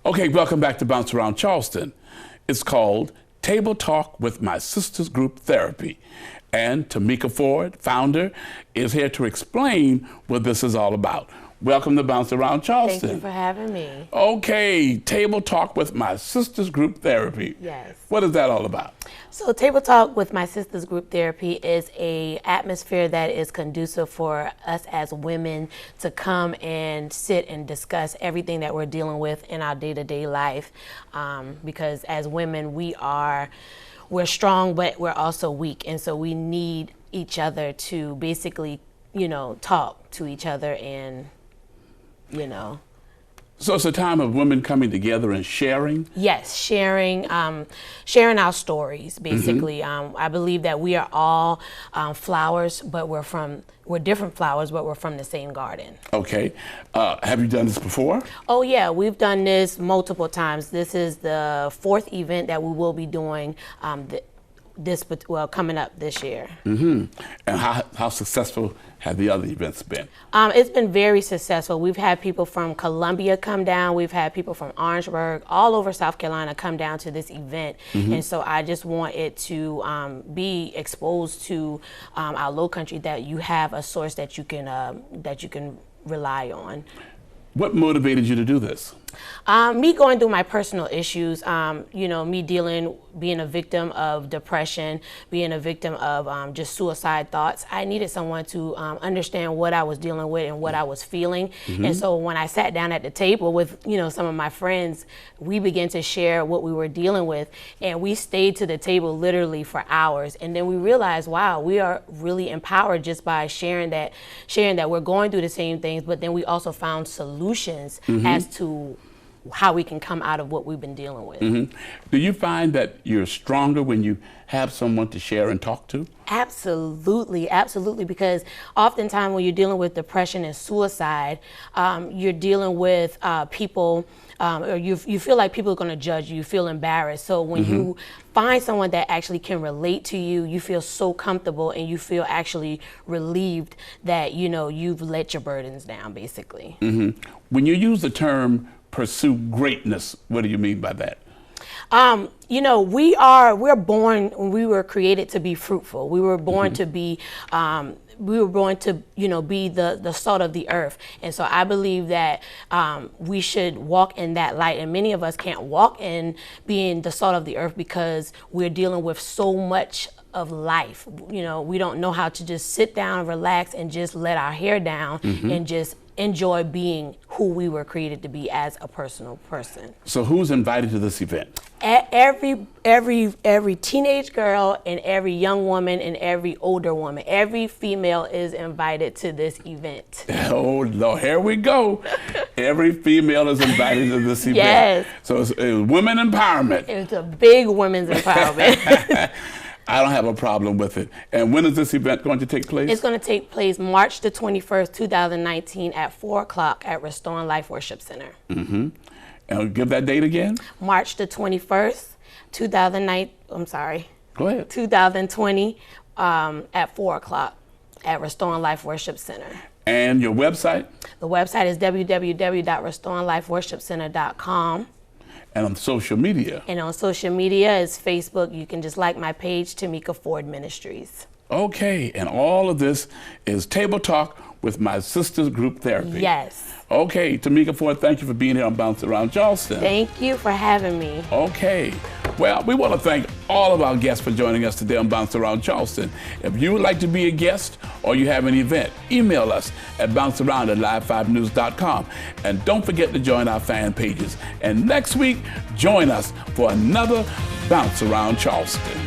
Okay, welcome back to Bounce Around Charleston. It's called Table Talk with My Sisters Group Therapy. And Tamika Ford, founder, is here to explain what this is all about. Welcome to Bounce Around Charleston. Thank you for having me. Okay, Table Talk with My Sisters Group Therapy. Yes. What is that all about? So Table Talk with My Sisters Group Therapy is a atmosphere that is conducive for us as women to come and sit and discuss everything that we're dealing with in our day-to-day life. Because as women, we're strong, but we're also weak. And so we need each other to basically, talk to each other and, So it's a time of women coming together and sharing? Yes, sharing our stories, basically. I believe that we are all flowers, but we're different flowers, but we're from the same garden. Okay. Have you done this before? Oh yeah, we've done this multiple times. This is the 4th event that we will be doing coming up this year. Mm-hmm. And how successful have the other events been? It's been very successful. We've had people from Columbia come down. We've had people from Orangeburg, all over South Carolina come down to this event. Mm-hmm. And so I just want it to be exposed to our low country, that you have a source that you can rely on. What motivated you to do this? Me going through my personal issues, me being a victim of depression, being a victim of just suicide thoughts. I needed someone to understand what I was dealing with and what I was feeling. Mm-hmm. And so when I sat down at the table with, some of my friends, we began to share what we were dealing with. And we stayed to the table literally for hours. And then we realized, wow, we are really empowered just by sharing that we're going through the same things, but then we also found solutions mm-hmm. as to how we can come out of what we've been dealing with. Mm-hmm. Do you find that you're stronger when you have someone to share and talk to? Absolutely, absolutely, because oftentimes when you're dealing with depression and suicide, you're dealing with people, or you feel like people are going to judge you, you feel embarrassed. So when mm-hmm. you find someone that actually can relate to you, you feel so comfortable and you feel actually relieved that, you've let your burdens down, basically. Mm-hmm. When you use the term pursue greatness, what do you mean by that? We're born, we were created to be fruitful. We were born mm-hmm. to be the salt of the earth. And so I believe that we should walk in that light. And many of us can't walk in being the salt of the earth because we're dealing with so much of life. We don't know how to just sit down, relax, and just let our hair down mm-hmm. and just enjoy being who we were created to be as a personal person. So who's invited to this event? Every teenage girl and every young woman and every older woman. Every female is invited to this event. Oh, Lord, here we go. Every female is invited to this event. Yes. So it's women empowerment. It's a big women's empowerment. I don't have a problem with it. And when is this event going to take place? It's going to take place March the 21st, 2019 at 4 o'clock at Restoring Life Worship Center. Mm-hmm. And give that date again? March the 21st, 2020 at 4 o'clock at Restoring Life Worship Center. And your website? The website is www.restoringlifeworshipcenter.com. And on social media? And on social media is Facebook. You can just like my page, Tamika Ford Ministries. Okay, and all of this is Table Talk with My Sisters Group Therapy. Yes. Okay, Tamika Ford, thank you for being here on Bounce Around Charleston. Thank you for having me. Okay. Well, we want to thank all of our guests for joining us today on Bounce Around Charleston. If you would like to be a guest or you have an event, email us at bouncearound@live5news.com. And don't forget to join our fan pages. And next week, join us for another Bounce Around Charleston.